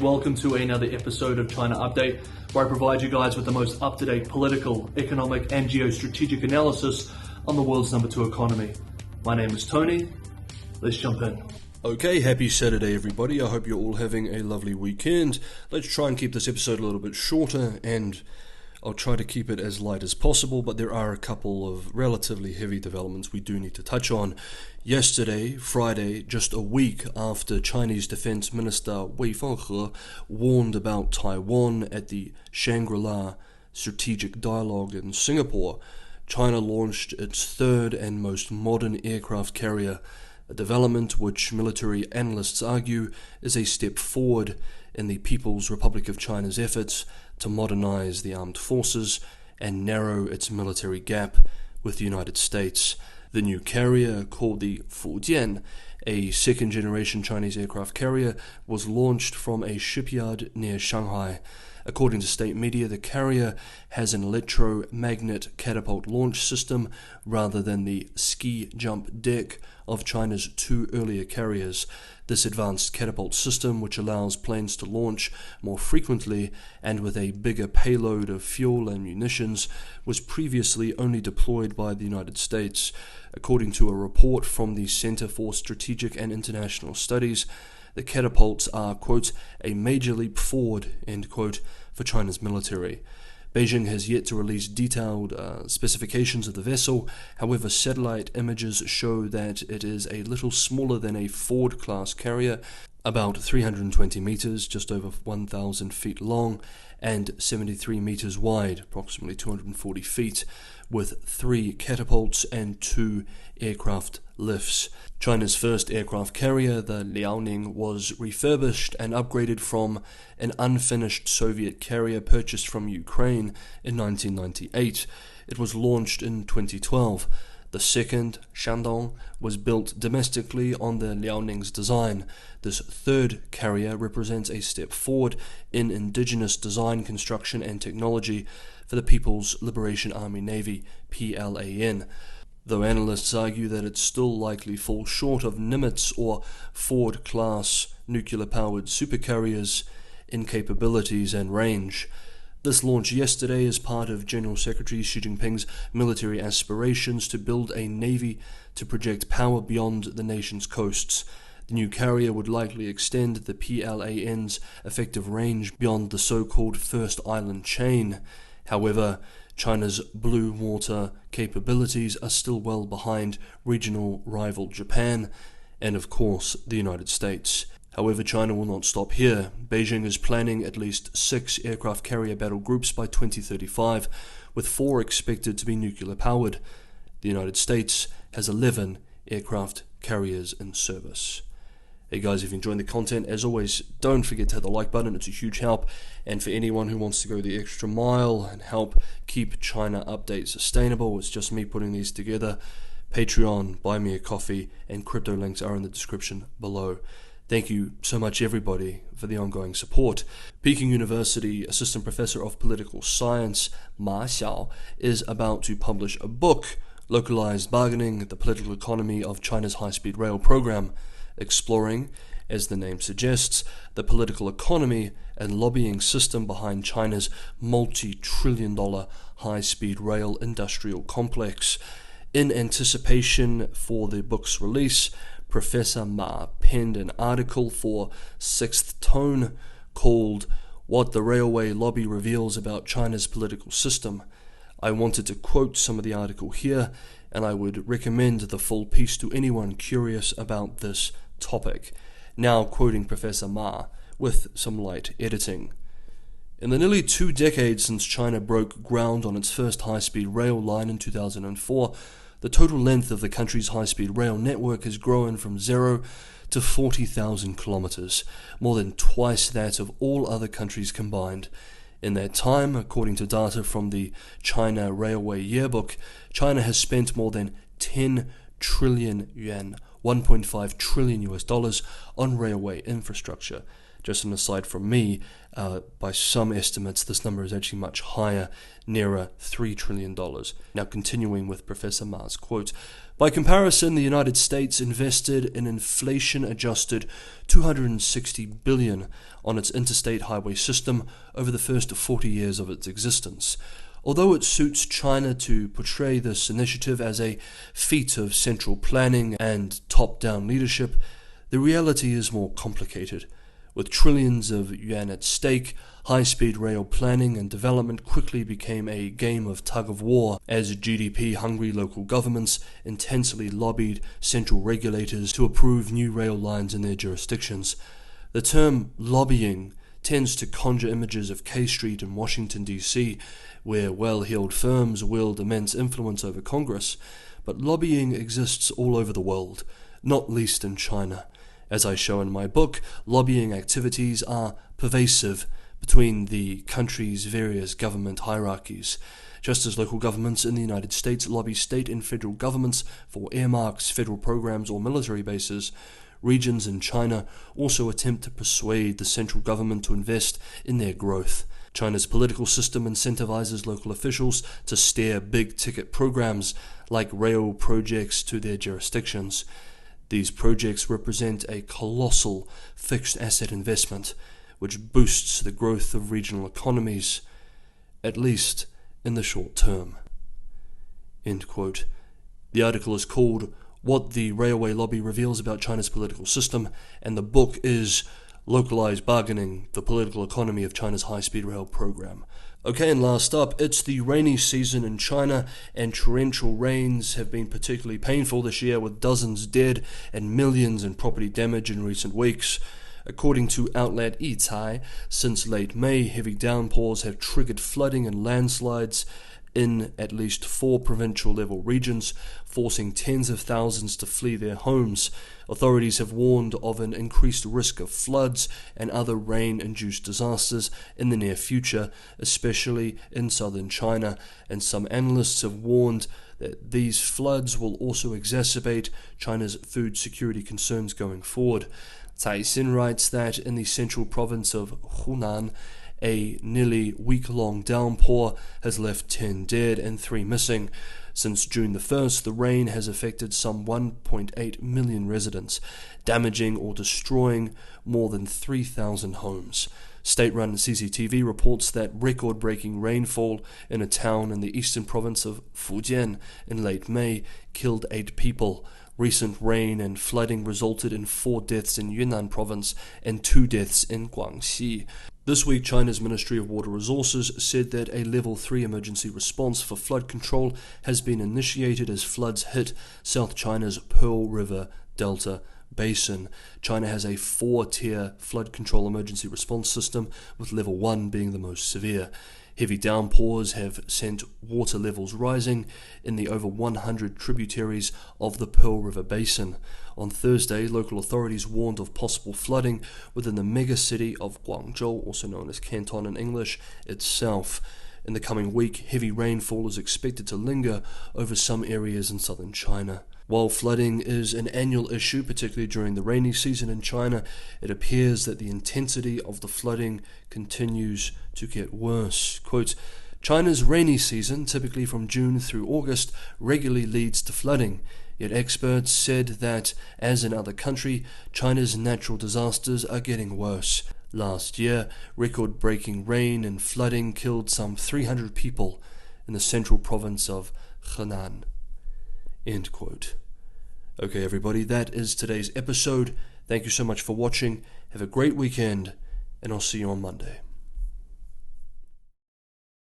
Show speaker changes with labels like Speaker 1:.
Speaker 1: Welcome to another episode of China Update, where I provide you guys with the most up-to-date political, economic and geostrategic analysis on the world's number 2 economy. My name is Tony. Let's jump in.
Speaker 2: Okay, happy Saturday everybody. I hope you're all having a lovely weekend. Let's try and keep this episode a little bit shorter, and I'll try to keep it as light as possible, but there are a couple of relatively heavy developments we do need to touch on. Yesterday, Friday, just a week after Chinese Defense Minister Wei Fenghe warned about Taiwan at the Shangri-La Strategic Dialogue in Singapore, China launched its third and most modern aircraft carrier, a development which military analysts argue is a step forward in the People's Republic of China's efforts to modernize the armed forces and narrow its military gap with the United States. The new carrier, called the Fujian, a second-generation Chinese aircraft carrier, was launched from a shipyard near Shanghai. According to state media, the carrier has an electromagnet catapult launch system rather than the ski-jump deck of China's two earlier carriers. This advanced catapult system, which allows planes to launch more frequently and with a bigger payload of fuel and munitions, was previously only deployed by the United States. According to a report from the Center for Strategic and International Studies, the catapults are, quote, a major leap forward, end quote, for China's military. Beijing has yet to release detailed specifications of the vessel. However, satellite images show that it is a little smaller than a Ford-class carrier, about 320 meters, just over 1,000 feet long, and 73 meters wide, approximately 240 feet, with 3 catapults and 2 aircraft lifts. China's first aircraft carrier, the Liaoning, was refurbished and upgraded from an unfinished Soviet carrier purchased from Ukraine in 1998. It was launched in 2012. The second, Shandong, was built domestically on the Liaoning's design. This third carrier represents a step forward in indigenous design, construction and technology for the People's Liberation Army Navy, PLAN. Though analysts argue that it still likely falls short of Nimitz or Ford-class nuclear-powered supercarriers in capabilities and range. This launch yesterday is part of General Secretary Xi Jinping's military aspirations to build a navy to project power beyond the nation's coasts. The new carrier would likely extend the PLAN's effective range beyond the so-called First Island chain. However, China's blue water capabilities are still well behind regional rival Japan and, of course, the United States. However, China will not stop here. Beijing is planning at least 6 aircraft carrier battle groups by 2035, with 4 expected to be nuclear-powered. The United States has 11 aircraft carriers in service. Hey guys, if you enjoyed the content, as always, don't forget to hit the like button. It's a huge help. And for anyone who wants to go the extra mile and help keep China Update sustainable, it's just me putting these together. Patreon, buy me a coffee, and crypto links are in the description below. Thank you so much, everybody, for the ongoing support. Peking University Assistant Professor of Political Science, Ma Xiao, is about to publish a book, Localized Bargaining, the Political Economy of China's High-Speed Rail Program, exploring, as the name suggests, the political economy and lobbying system behind China's multi-trillion-dollar high-speed rail industrial complex. In anticipation for the book's release, Professor Ma penned an article for Sixth Tone called What the Railway Lobby Reveals About China's Political System. I wanted to quote some of the article here, and I would recommend the full piece to anyone curious about this topic. Now quoting Professor Ma, with some light editing. In the nearly 2 decades since China broke ground on its first high-speed rail line in 2004, the total length of the country's high-speed rail network has grown from 0 to 40,000 kilometers, more than twice that of all other countries combined. In that time, according to data from the China Railway Yearbook, China has spent more than 10 trillion yuan, $1.5 trillion on railway infrastructure. Just an aside from me, by some estimates, this number is actually much higher, nearer $3 trillion. Now, continuing with Professor Ma's quote, by comparison, the United States invested an inflation-adjusted $260 billion on its interstate highway system over the first 40 years of its existence. Although it suits China to portray this initiative as a feat of central planning and top-down leadership, the reality is more complicated. With trillions of yuan at stake, high-speed rail planning and development quickly became a game of tug-of-war as GDP-hungry local governments intensely lobbied central regulators to approve new rail lines in their jurisdictions. The term lobbying tends to conjure images of K Street in Washington, D.C., where well-heeled firms wield immense influence over Congress, but lobbying exists all over the world, not least in China. As I show in my book, lobbying activities are pervasive between the country's various government hierarchies. Just as local governments in the United States lobby state and federal governments for earmarks, federal programs, or military bases, regions in China also attempt to persuade the central government to invest in their growth. China's political system incentivizes local officials to steer big-ticket programs like rail projects to their jurisdictions. These projects represent a colossal fixed asset investment, which boosts the growth of regional economies, at least in the short term. End quote. The article is called What the Railway Lobby Reveals About China's Political System, and the book is Localized Bargaining, the Political Economy of China's High-Speed Rail Program. Okay, and last up, it's the rainy season in China, and torrential rains have been particularly painful this year, with dozens dead and millions in property damage in recent weeks. According to outlet Yicai, since late May, heavy downpours have triggered flooding and landslides in at least 4 provincial-level regions, forcing tens of thousands to flee their homes. Authorities have warned of an increased risk of floods and other rain-induced disasters in the near future, especially in southern China, and some analysts have warned that these floods will also exacerbate China's food security concerns going forward. Cai Xin writes that in the central province of Hunan, a nearly week-long downpour has left 10 dead and 3 missing. Since June the 1st, the rain has affected some 1.8 million residents, damaging or destroying more than 3,000 homes. State-run CCTV reports that record-breaking rainfall in a town in the eastern province of Fujian in late May killed 8 people. Recent rain and flooding resulted in 4 deaths in Yunnan province and 2 deaths in Guangxi. This week, China's Ministry of Water Resources said that a Level 3 emergency response for flood control has been initiated as floods hit South China's Pearl River Delta Basin. China has a 4-tier flood control emergency response system, with Level 1 being the most severe. Heavy downpours have sent water levels rising in the over 100 tributaries of the Pearl River Basin. On Thursday, local authorities warned of possible flooding within the megacity of Guangzhou, also known as Canton in English, itself. In the coming week, heavy rainfall is expected to linger over some areas in southern China. While flooding is an annual issue, particularly during the rainy season in China, it appears that the intensity of the flooding continues to get worse. Quote, China's rainy season, typically from June through August, regularly leads to flooding. Yet experts said that, as in other countries, China's natural disasters are getting worse. Last year, record-breaking rain and flooding killed some 300 people in the central province of Henan. End quote. Okay, everybody, that is today's episode. Thank you so much for watching. Have a great weekend, and I'll see you on Monday.